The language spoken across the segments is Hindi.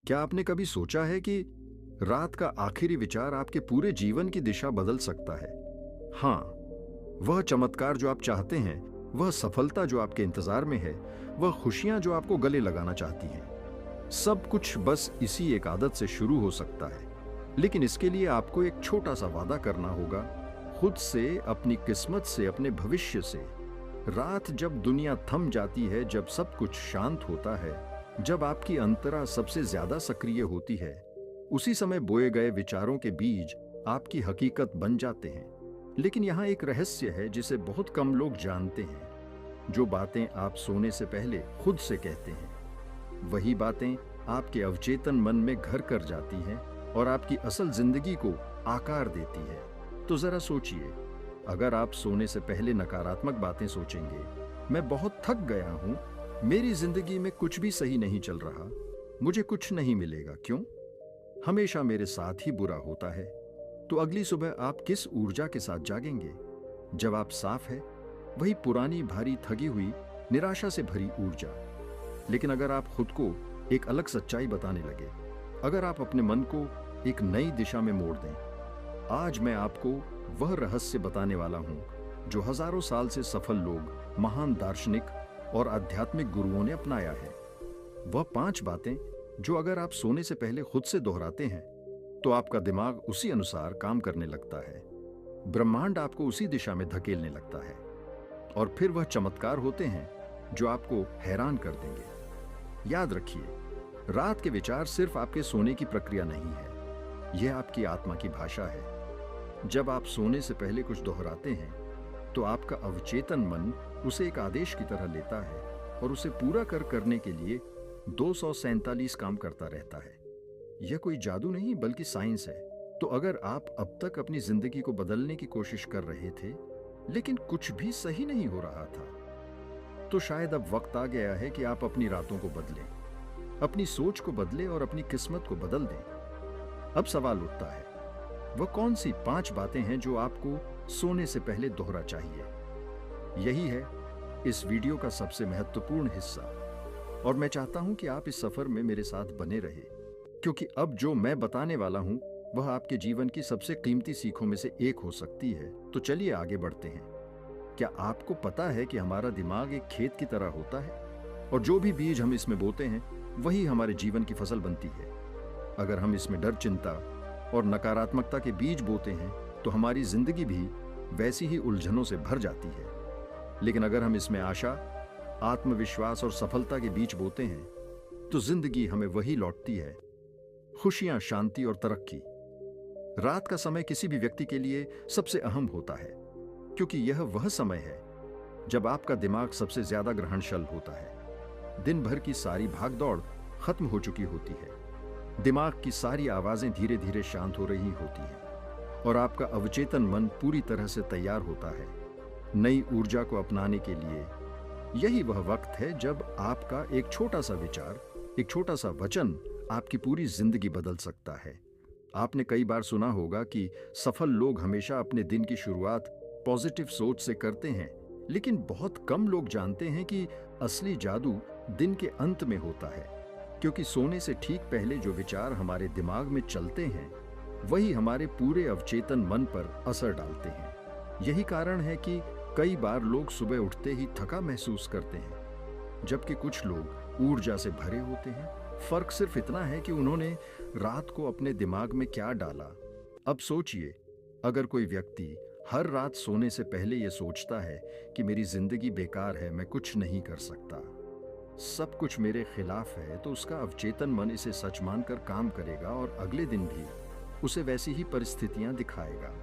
क्या आपने कभी सोचा है कि रात का आखिरी विचार आपके पूरे जीवन की दिशा बदल सकता है? हाँ, वह चमत्कार जो आप चाहते हैं, वह सफलता जो आपके इंतजार में है, वह खुशियां जो आपको गले लगाना चाहती हैं, सब कुछ बस इसी एक आदत से शुरू हो सकता है। लेकिन इसके लिए आपको एक छोटा सा वादा करना होगा, खुद से, अपनी किस्मत से, अपने भविष्य से। रात जब दुनिया थम जाती है, जब सब कुछ शांत होता है, जब आपकी अंतरा सबसे ज्यादा सक्रिय होती है, उसी समय बोए गए विचारों के बीज आपकी हकीकत बन जाते हैं। लेकिन यहाँ एक रहस्य है जिसे बहुत कम लोग जानते हैं। जो बातें आप सोने से पहले खुद से कहते हैं, वही बातें आपके अवचेतन मन में घर कर जाती हैं और आपकी असल जिंदगी को आकार देती है। तो जरा सोचिए, अगर आप सोने से पहले नकारात्मक बातें सोचेंगे, मैं बहुत थक गया हूं, मेरी जिंदगी में कुछ भी सही नहीं चल रहा, मुझे कुछ नहीं मिलेगा, क्यों, हमेशा मेरे साथ ही बुरा होता है, तो अगली सुबह आप किस ऊर्जा के साथ जागेंगे? जवाब साफ है, वही पुरानी, भारी, थकी हुई, निराशा से भरी ऊर्जा। लेकिन अगर आप खुद को एक अलग सच्चाई बताने लगे, अगर आप अपने मन को एक नई दिशा में मोड़ दें, आज मैं आपको वह रहस्य बताने वाला हूं जो हजारों साल से सफल लोग, महान दार्शनिक और आध्यात्मिक गुरुओं ने अपनाया है। वह 5 बातें जो अगर आप सोने से पहले खुद से दोहराते हैं, तो आपका दिमाग उसी अनुसार काम करने लगता है, ब्रह्मांड आपको उसी दिशा में धकेलने लगता है, और फिर वह चमत्कार होते हैं जो आपको हैरान कर देंगे। याद रखिए, रात के विचार सिर्फ आपके सोने की प्रक्रिया नहीं है, यह आपकी आत्मा की भाषा है। जब आप सोने से पहले कुछ दोहराते हैं, तो आपका अवचेतन मन उसे एक आदेश की तरह लेता है और उसे पूरा करने के लिए 247 काम करता रहता है। यह कोई जादू नहीं, बल्कि साइंस है। तो अगर आप अब तक अपनी जिंदगी को बदलने की कोशिश कर रहे थे, लेकिन कुछ भी सही नहीं हो रहा था, तो शायद अब वक्त आ गया है कि आप अपनी रातों को बदलें, अपनी सोच को बदलें और अपनी किस्मत को बदल दें। अब सवाल उठता है, वह कौन सी 5 बातें हैं जो आपको सोने से पहले दोहरा चाहिए? यही है इस वीडियो का सबसे महत्वपूर्ण हिस्सा, और मैं चाहता हूं कि आप इस सफर में मेरे साथ बने रहे, क्योंकि अब जो मैं बताने वाला हूं वह आपके जीवन की सबसे कीमती सीखों में से एक हो सकती है। तो चलिए आगे बढ़ते हैं। क्या आपको पता है कि हमारा दिमाग एक खेत की तरह होता है, और जो भी बीज हम इसमें बोते हैं, वही हमारे जीवन की फसल बनती है। अगर हम इसमें डर, चिंता और नकारात्मकता के बीज बोते हैं, तो हमारी जिंदगी भी वैसी ही उलझनों से भर जाती है। लेकिन अगर हम इसमें आशा, आत्मविश्वास और सफलता के बीज बोते हैं, तो जिंदगी हमें वही लौटती है, खुशियां, शांति और तरक्की। रात का समय किसी भी व्यक्ति के लिए सबसे अहम होता है, क्योंकि यह वह समय है जब आपका दिमाग सबसे ज्यादा ग्रहणशील होता है। दिन भर की सारी भागदौड़ खत्म हो चुकी होती है, दिमाग की सारी आवाजें धीरे धीरे शांत हो रही होती हैं, और आपका अवचेतन मन पूरी तरह से तैयार होता है नई ऊर्जा को अपनाने के लिए। यही वह वक्त है जब आपका एक छोटा सा विचार, एक छोटा सा वचन आपकी पूरी जिंदगी बदल सकता है। आपने कई बार सुना होगा कि सफल लोग हमेशा अपने दिन की शुरुआत पॉजिटिव सोच से करते हैं, लेकिन बहुत कम लोग जानते हैं कि असली जादू दिन के अंत में होता है, क्योंकि सोने से ठीक पहले जो विचार हमारे दिमाग में चलते हैं, वही हमारे पूरे अवचेतन मन पर असर डालते हैं। यही कारण है कि कई बार लोग सुबह उठते ही थका महसूस करते हैं, जबकि कुछ लोग ऊर्जा से भरे होते हैं। फर्क सिर्फ इतना है कि उन्होंने रात को अपने दिमाग में क्या डाला। अब सोचिए, अगर कोई व्यक्ति हर रात सोने से पहले यह सोचता है कि मेरी जिंदगी बेकार है, मैं कुछ नहीं कर सकता, सब कुछ मेरे खिलाफ है, तो उसका अवचेतन मन इसे सच मानकर काम करेगा और अगले दिन भी उसे वैसी ही परिस्थितियां दिखाएगा।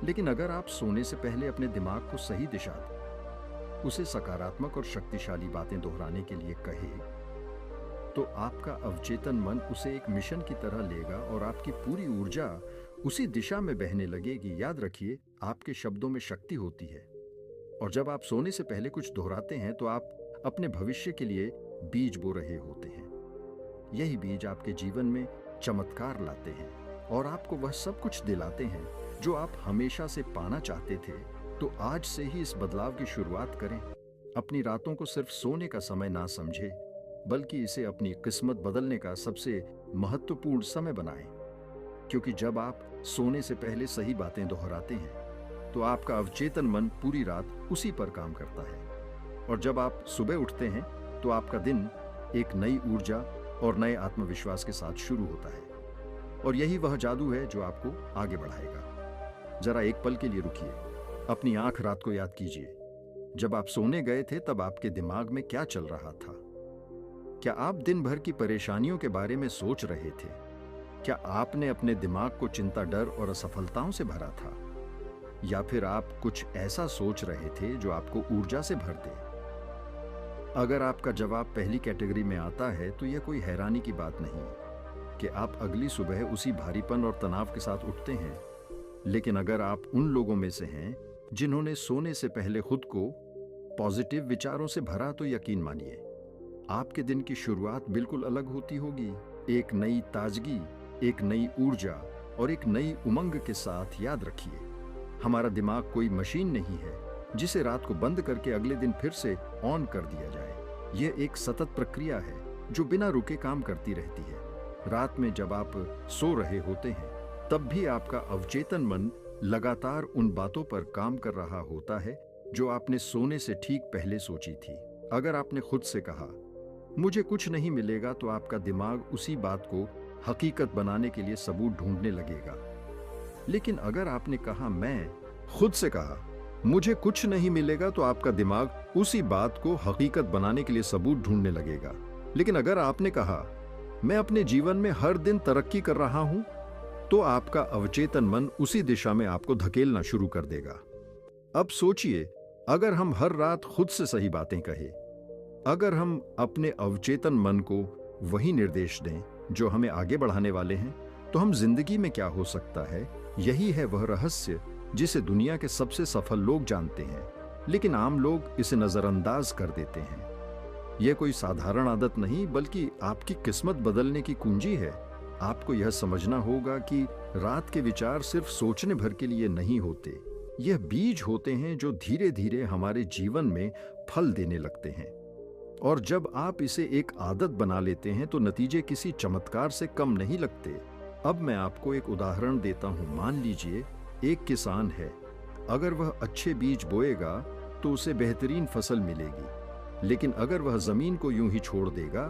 लेकिन अगर आप सोने से पहले अपने दिमाग को सही दिशा दें, उसे सकारात्मक और शक्तिशाली बातें दोहराने के लिए कहे, तो आपका अवचेतन मन उसे एक मिशन की तरह लेगा और आपकी पूरी ऊर्जा उसी दिशा में बहने लगेगी। याद रखिए, आपके शब्दों में शक्ति होती है, और जब आप सोने से पहले कुछ दोहराते हैं, तो आप अपने भविष्य के लिए बीज बो रहे होते हैं। यही बीज आपके जीवन में चमत्कार लाते हैं और आपको वह सब कुछ दिलाते हैं जो आप हमेशा से पाना चाहते थे। तो आज से ही इस बदलाव की शुरुआत करें। अपनी रातों को सिर्फ सोने का समय ना समझे, बल्कि इसे अपनी किस्मत बदलने का सबसे महत्वपूर्ण समय बनाएं, क्योंकि जब आप सोने से पहले सही बातें दोहराते हैं तो आपका अवचेतन मन पूरी रात उसी पर काम करता है, और जब आप सुबह उठते हैं तो आपका दिन एक नई ऊर्जा और नए आत्मविश्वास के साथ शुरू होता है। और यही वह जादू है जो आपको आगे बढ़ाएगा। जरा एक पल के लिए रुकिए, अपनी आंख रात को याद कीजिए। जब आप सोने गए थे तब आपके दिमाग में क्या चल रहा था? क्या आप दिन भर की परेशानियों के बारे में सोच रहे थे? क्या आपने अपने दिमाग को चिंता, डर और असफलताओं से भरा था? या फिर आप कुछ ऐसा सोच रहे थे जो आपको ऊर्जा से भर दे? अगर आपका जवाब पहली कैटेगरी में आता है तो यह कोई हैरानी की बात नहीं कि आप अगली सुबह उसी भारीपन और तनाव के साथ उठते हैं। लेकिन अगर आप उन लोगों में से हैं जिन्होंने सोने से पहले खुद को पॉजिटिव विचारों से भरा, तो यकीन मानिए आपके दिन की शुरुआत बिल्कुल अलग होती होगी। एक नई ताजगी, एक नई ऊर्जा और एक नई उमंग के साथ। याद रखिए, हमारा दिमाग कोई मशीन नहीं है जिसे रात को बंद करके अगले दिन फिर से ऑन कर दिया जाए। यह एक सतत प्रक्रिया है जो बिना रुके काम करती रहती है। रात में जब आप सो रहे होते हैं तब भी आपका अवचेतन मन लगातार उन बातों पर काम कर रहा होता है जो आपने सोने से ठीक पहले सोची थी। अगर आपने खुद से कहा मुझे कुछ नहीं मिलेगा, तो आपका दिमाग उसी बात को हकीकत बनाने के लिए सबूत ढूंढने लगेगा। लेकिन अगर आपने कहा, मैं खुद से कहा मुझे कुछ नहीं मिलेगा, तो आपका दिमाग उसी बात को हकीकत बनाने के लिए सबूत ढूंढने लगेगा। लेकिन अगर आपने कहा मैं अपने जीवन में हर दिन तरक्की कर रहा हूं, तो आपका अवचेतन मन उसी दिशा में आपको धकेलना शुरू कर देगा। अब सोचिए, अगर हम हर रात खुद से सही बातें कहें, अगर हम अपने अवचेतन मन को वही निर्देश दें जो हमें आगे बढ़ाने वाले हैं, तो हम जिंदगी में क्या हो सकता है। यही है वह रहस्य जिसे दुनिया के सबसे सफल लोग जानते हैं, लेकिन आम लोग इसे नजरअंदाज कर देते हैं। यह कोई साधारण आदत नहीं, बल्कि आपकी किस्मत बदलने की कुंजी है। आपको यह समझना होगा कि रात के विचार सिर्फ सोचने भर के लिए नहीं होते। यह बीज होते हैं जो धीरे धीरे हमारे जीवन में फल देने लगते हैं। और जब आप इसे एक आदत बना लेते हैं तो नतीजे किसी चमत्कार से कम नहीं लगते। अब मैं आपको एक उदाहरण देता हूं। मान लीजिए एक किसान है। अगर वह अच्छे बीज बोएगा तो उसे बेहतरीन फसल मिलेगी, लेकिन अगर वह जमीन को यूं ही छोड़ देगा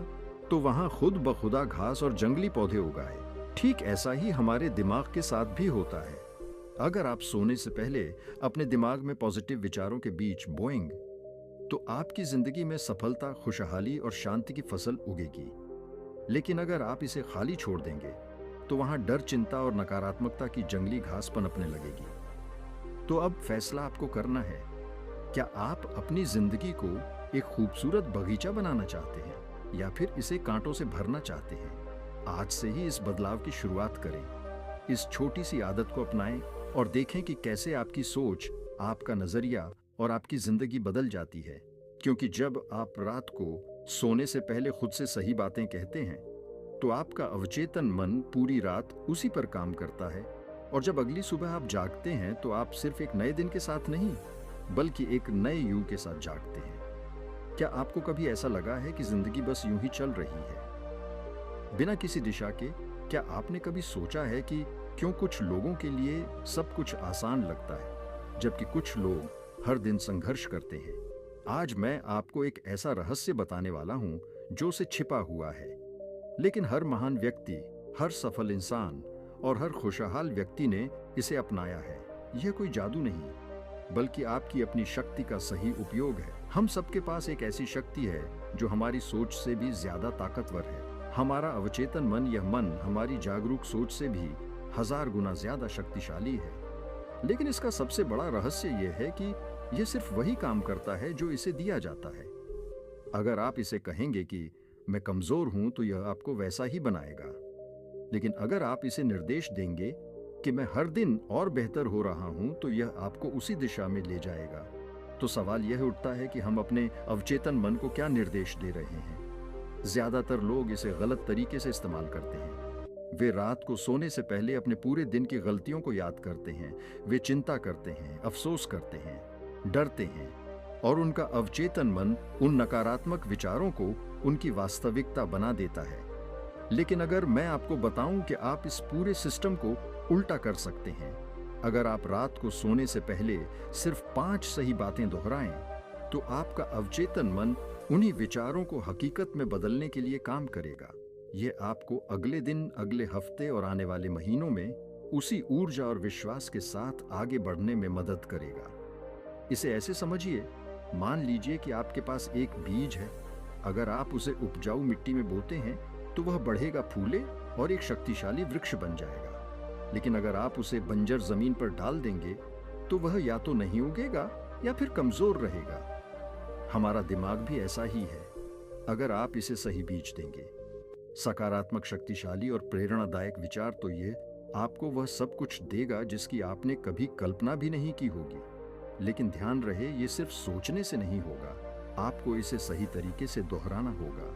तो वहां खुद ब खुदा घास और जंगली पौधे उगाए। ठीक ऐसा ही हमारे दिमाग के साथ भी होता है। अगर आप सोने से पहले अपने दिमाग में पॉजिटिव विचारों के बीज बोएंगे तो आपकी जिंदगी में सफलता, खुशहाली और शांति की फसल उगेगी। लेकिन अगर आप इसे खाली छोड़ देंगे तो वहां डर, चिंता और नकारात्मकता की जंगली घास पनपने लगेगी। तो अब फैसला आपको करना है। क्या आप अपनी जिंदगी को एक खूबसूरत बगीचा बनाना चाहते हैं या फिर इसे कांटों से भरना चाहते हैं? आज से ही इस बदलाव की शुरुआत करें। इस छोटी सी आदत को अपनाएं और देखें कि कैसे आपकी सोच, आपका नजरिया और आपकी जिंदगी बदल जाती है। क्योंकि जब आप रात को सोने से पहले खुद से सही बातें कहते हैं तो आपका अवचेतन मन पूरी रात उसी पर काम करता है, और जब अगली सुबह आप जागते हैं तो आप सिर्फ एक नए दिन के साथ नहीं, बल्कि एक नए युग के साथ जागते हैं। क्या आपको कभी ऐसा लगा है कि जिंदगी बस यूं ही चल रही है बिना किसी दिशा के? क्या आपने कभी सोचा है कि क्यों कुछ लोगों के लिए सब कुछ आसान लगता है जबकि कुछ लोग हर दिन संघर्ष करते हैं? आज मैं आपको एक ऐसा रहस्य बताने वाला हूं जो से छिपा हुआ है, लेकिन हर महान व्यक्ति, हर सफल इंसान और हर खुशहाल व्यक्ति ने इसे अपनाया है। यह कोई जादू नहीं, बल्कि आपकी अपनी शक्ति का सही उपयोग है। हम सबके पास एक ऐसी शक्ति है जो हमारी सोच से भी ज्यादा ताकतवर है। हमारा अवचेतन मन, यह मन हमारी जागरूक सोच से भी 1000 गुना ज्यादा शक्तिशाली है। लेकिन इसका सबसे बड़ा रहस्य यह है कि यह सिर्फ वही काम करता है जो इसे दिया जाता है। अगर आप इसे कहेंगे कि मैं कमजोर हूं, तो यह आपको वैसा ही बनाएगा। लेकिन अगर आप इसे निर्देश देंगे कि मैं हर दिन और बेहतर हो रहा हूं, तो यह आपको उसी दिशा में ले जाएगा। तो सवाल यह उठता है कि हम अपने अवचेतन मन को क्या निर्देश दे रहे हैं? ज्यादातर लोग इसे गलत तरीके से इस्तेमाल करते हैं। वे रात को सोने से पहले अपने पूरे दिन की गलतियों को याद करते हैं। वे चिंता करते हैं, अफसोस करते हैं, डरते हैं, और उनका अवचेतन मन उन नकारात्मक विचारों को उनकी वास्तविकता बना देता है। लेकिन अगर मैं आपको बताऊं कि आप इस पूरे सिस्टम को उल्टा कर सकते हैं, अगर आप रात को सोने से पहले सिर्फ 5 सही बातें दोहराएं, तो आपका अवचेतन मन उन्हीं विचारों को हकीकत में बदलने के लिए काम करेगा। ये आपको अगले दिन, अगले हफ्ते और आने वाले महीनों में उसी ऊर्जा और विश्वास के साथ आगे बढ़ने में मदद करेगा। इसे ऐसे समझिए, मान लीजिए कि आपके पास एक बीज है। अगर आप उसे उपजाऊ मिट्टी में बोते हैं तो वह बढ़ेगा, फूले और एक शक्तिशाली वृक्ष बन जाएगा। लेकिन अगर आप उसे बंजर जमीन पर डाल देंगे तो वह या तो नहीं उगेगा या फिर कमजोर रहेगा। हमारा दिमाग भी ऐसा ही है। अगर आप इसे सही बीज देंगे, सकारात्मक, शक्तिशाली और प्रेरणादायक विचार, तो ये आपको वह सब कुछ देगा जिसकी आपने कभी कल्पना भी नहीं की होगी। लेकिन ध्यान रहे, ये सिर्फ सोचने से नहीं होगा, आपको इसे सही तरीके से दोहराना होगा,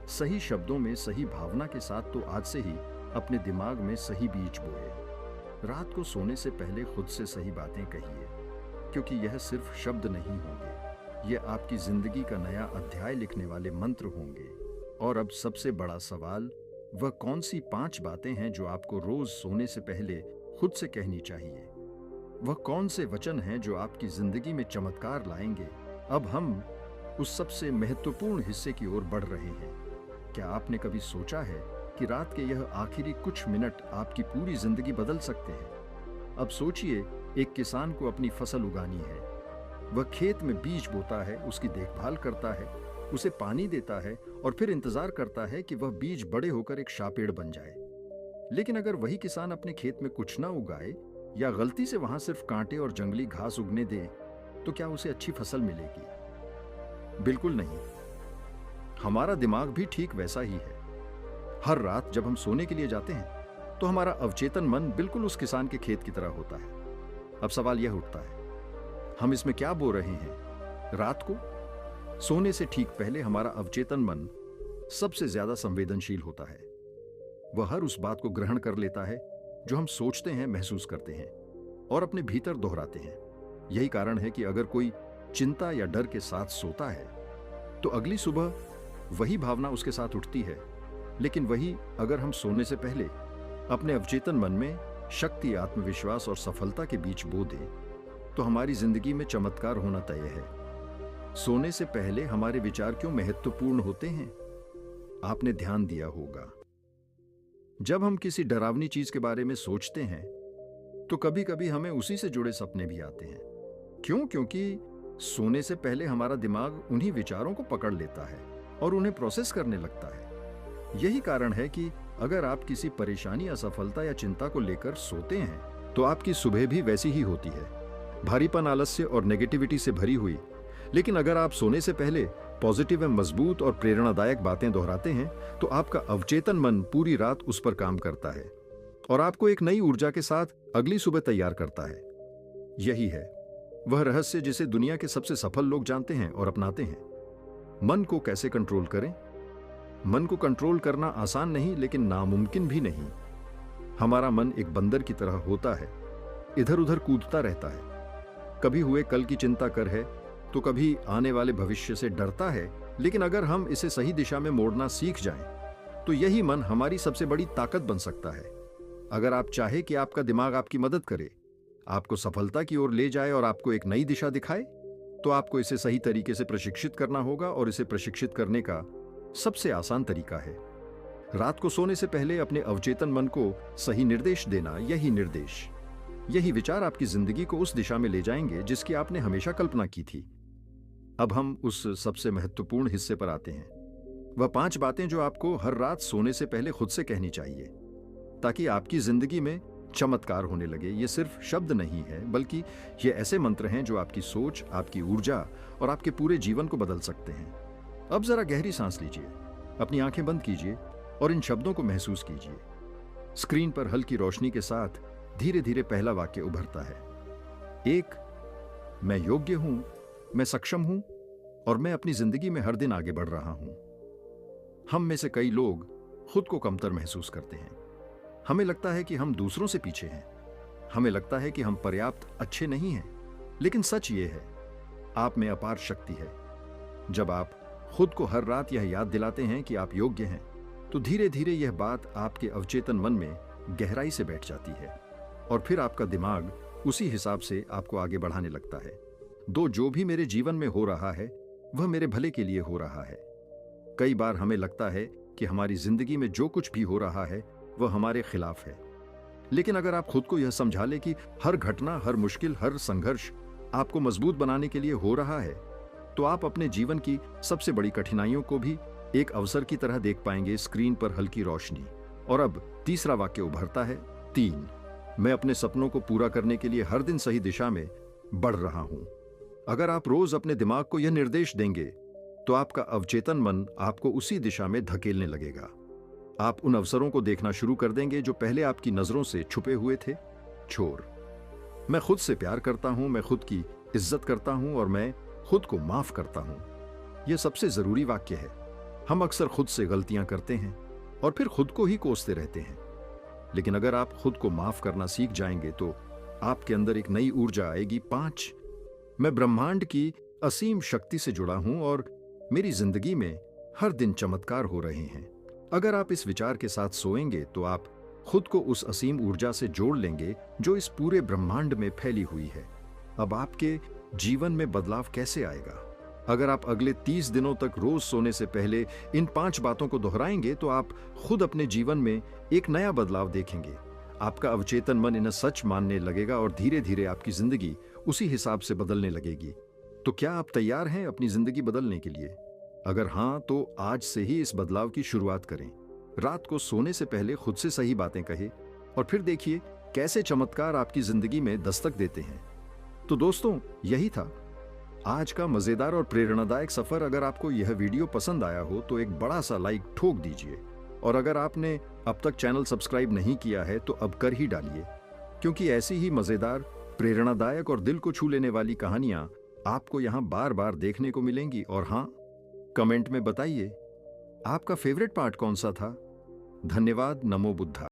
सही शब्दों में, सही भावना के साथ। तो आज से ही अपने दिमाग में सही बीज बोए। रात को सोने से पहले खुद से सही बातें कहिए, क्योंकि यह सिर्फ शब्द नहीं होंगे, यह आपकी जिंदगी का नया अध्याय लिखने वाले मंत्र होंगे। और अब सबसे बड़ा सवाल, वह कौन सी 5 बातें हैं जो आपको रोज सोने से पहले खुद से कहनी चाहिए? वह कौन से वचन हैं जो आपकी जिंदगी में चमत्कार लाएंगे? अब हम उस सबसे महत्वपूर्ण हिस्से की ओर बढ़ रहे हैं। क्या आपने कभी सोचा है कि रात के यह आखिरी कुछ मिनट आपकी पूरी जिंदगी बदल सकते हैं? अब सोचिए, एक किसान को अपनी फसल उगानी है। वह खेत में बीज बोता है, उसकी देखभाल करता है, उसे पानी देता है और फिर इंतजार करता है कि वह बीज बड़े होकर एक शापेड़ बन जाए। लेकिन अगर वही किसान अपने खेत में कुछ ना उगाए या गलती से वहां सिर्फ कांटे और जंगली घास उगने दे, तो क्या उसे अच्छी फसल मिलेगी? बिल्कुल नहीं। हमारा दिमाग भी ठीक वैसा ही है। हर रात जब हम सोने के लिए जाते हैं तो हमारा अवचेतन मन बिल्कुल उस किसान के खेत की तरह होता है। अब सवाल यह उठता है, हम इसमें क्या बो रहे हैं? रात को सोने से ठीक पहले हमारा अवचेतन मन सबसे ज्यादा संवेदनशील होता है। वह हर उस बात को ग्रहण कर लेता है जो हम सोचते हैं, महसूस करते हैं और अपने भीतर दोहराते हैं। यही कारण है कि अगर कोई चिंता या डर के साथ सोता है तो अगली सुबह वही भावना उसके साथ उठती है। लेकिन वही अगर हम सोने से पहले अपने अवचेतन मन में शक्ति, आत्मविश्वास और सफलता के बीज बो दें, तो हमारी जिंदगी में चमत्कार होना तय है। सोने से पहले हमारे विचार क्यों महत्वपूर्ण होते हैं? आपने ध्यान दिया होगा, जब हम किसी डरावनी चीज के बारे में सोचते हैं तो कभी कभी हमें उसी से जुड़े सपने भी आते हैं। क्यों? क्योंकि सोने से पहले हमारा दिमाग उन्हीं विचारों को पकड़ लेता है और उन्हें प्रोसेस करने लगता है। यही कारण है कि अगर आप किसी परेशानी, असफलता या चिंता को लेकर सोते हैं तो आपकी सुबह भी वैसी ही होती है, भारीपन, आलस्य और नेगेटिविटी से भरी हुई। लेकिन अगर आप सोने से पहले पॉजिटिव एवं मजबूत और प्रेरणादायक बातें दोहराते हैं तो आपका अवचेतन मन पूरी रात उस पर काम करता है और आपको एक नई ऊर्जा के साथ अगली सुबह तैयार करता है। यही है वह रहस्य जिसे दुनिया के सबसे सफल लोग जानते हैं और अपनाते हैं। मन को कैसे कंट्रोल करें? मन को कंट्रोल करना आसान नहीं, लेकिन नामुमकिन भी नहीं। हमारा मन एक बंदर की तरह होता है, इधर उधर कूदता रहता है। कभी हुए कल की चिंता कर है तो कभी आने वाले भविष्य से डरता है। लेकिन अगर हम इसे सही दिशा में मोड़ना सीख जाएं, तो यही मन हमारी सबसे बड़ी ताकत बन सकता है। अगर आप चाहे कि आपका दिमाग आपकी मदद करे, आपको सफलता की ओर ले जाए और आपको एक नई दिशा दिखाए, तो आपको इसे सही तरीके से प्रशिक्षित करना होगा। और इसे प्रशिक्षित करने का सबसे आसान तरीका है रात को सोने से पहले अपने अवचेतन मन को सही निर्देश देना। यही निर्देश, यही विचार आपकी जिंदगी को उस दिशा में ले जाएंगे जिसकी आपने हमेशा कल्पना की थी। अब हम उस सबसे महत्वपूर्ण हिस्से पर आते हैं, वह 5 बातें जो आपको हर रात सोने से पहले खुद से कहनी चाहिए, ताकि आपकी जिंदगी में चमत्कार होने लगे। ये सिर्फ शब्द नहीं है, बल्कि ये ऐसे मंत्र हैं जो आपकी सोच, आपकी ऊर्जा और आपके पूरे जीवन को बदल सकते हैं। अब जरा गहरी सांस लीजिए, अपनी आंखें बंद कीजिए और इन शब्दों को महसूस कीजिए। स्क्रीन पर हल्की रोशनी के साथ धीरे धीरे पहला वाक्य उभरता है। 1, मैं योग्य हूं, मैं सक्षम हूं और मैं अपनी जिंदगी में हर दिन आगे बढ़ रहा हूं। हम में से कई लोग खुद को कमतर महसूस करते हैं। हमें लगता है कि हम दूसरों से पीछे हैं। हमें लगता है कि हम पर्याप्त अच्छे नहीं हैं। लेकिन सच ये है, आप में अपार शक्ति है। जब आप खुद को हर रात यह याद दिलाते हैं कि आप योग्य हैं, तो धीरे धीरे यह बात आपके अवचेतन मन में गहराई से बैठ जाती है और फिर आपका दिमाग उसी हिसाब से आपको आगे बढ़ाने लगता है। जो भी मेरे जीवन में हो रहा है वह मेरे भले के लिए हो रहा है। कई बार हमें लगता है कि हमारी जिंदगी में जो कुछ भी हो रहा है वह हमारे खिलाफ है, लेकिन अगर आप खुद को यह समझा ले कि हर घटना, हर मुश्किल, हर संघर्ष आपको मजबूत बनाने के लिए हो रहा है, तो आप अपने जीवन की सबसे बड़ी कठिनाइयों को भी एक अवसर की तरह देख पाएंगे। स्क्रीन पर हल्की रोशनी। और अब तीसरा वाक्य उभरता है। 3, मैं अपने सपनों को पूरा करने के लिए हर दिन सही दिशा में बढ़ रहा हूं। अगर आप रोज अपने दिमाग को यह निर्देश देंगे तो आपका अवचेतन मन आपको उसी दिशा में धकेलने लगेगा। आप उन अवसरों को देखना शुरू कर देंगे जो पहले आपकी नजरों से छुपे हुए थे। छोर, मैं खुद से प्यार करता हूं, मैं खुद की इज्जत करता हूं और मैं खुद को माफ करता हूं। यह सबसे जरूरी वाक्य है। हम अक्सर खुद से गलतियां करते हैं और फिर खुद को ही कोसते रहते हैं, लेकिन अगर आप खुद को माफ करना सीख जाएंगे तो आपके अंदर एक नई ऊर्जा आएगी। 5, मैं ब्रह्मांड की असीम शक्ति से जुड़ा हूं और मेरी जिंदगी में हर दिन चमत्कार हो रहे हैं। अगर आप इस विचार के साथ सोएंगे तो आप खुद को उस असीम ऊर्जा से जोड़ लेंगे जो इस पूरे ब्रह्मांड में फैली हुई है। अब आपके जीवन में बदलाव कैसे आएगा? अगर आप अगले 30 दिनों तक रोज सोने से पहले इन 5 बातों को दोहराएंगे तो आप खुद अपने जीवन में एक नया बदलाव देखेंगे। आपका अवचेतन मन इन्हें सच मानने लगेगा और धीरे धीरे आपकी जिंदगी उसी हिसाब से बदलने लगेगी। तो क्या आप तैयार हैं अपनी जिंदगी बदलने के लिए? अगर हां, तो आज से ही इस बदलाव की शुरुआत करें। रात को सोने से पहले खुद से सही बातें कहें और फिर देखिए कैसे चमत्कार आपकी जिंदगी में दस्तक देते हैं। तो दोस्तों, यही था आज का मजेदार और प्रेरणादायक सफर। अगर आपको यह वीडियो पसंद आया हो तो एक बड़ा सा लाइक ठोक दीजिए, और अगर आपने अब तक चैनल सब्सक्राइब नहीं किया है तो अब कर ही डालिए, क्योंकि ऐसी ही मजेदार, प्रेरणादायक और दिल को छू लेने वाली कहानियां आपको यहां बार बार देखने को मिलेंगी। और हां, कमेंट में बताइए आपका फेवरेट पार्ट कौन सा था। धन्यवाद। नमो बुद्धा।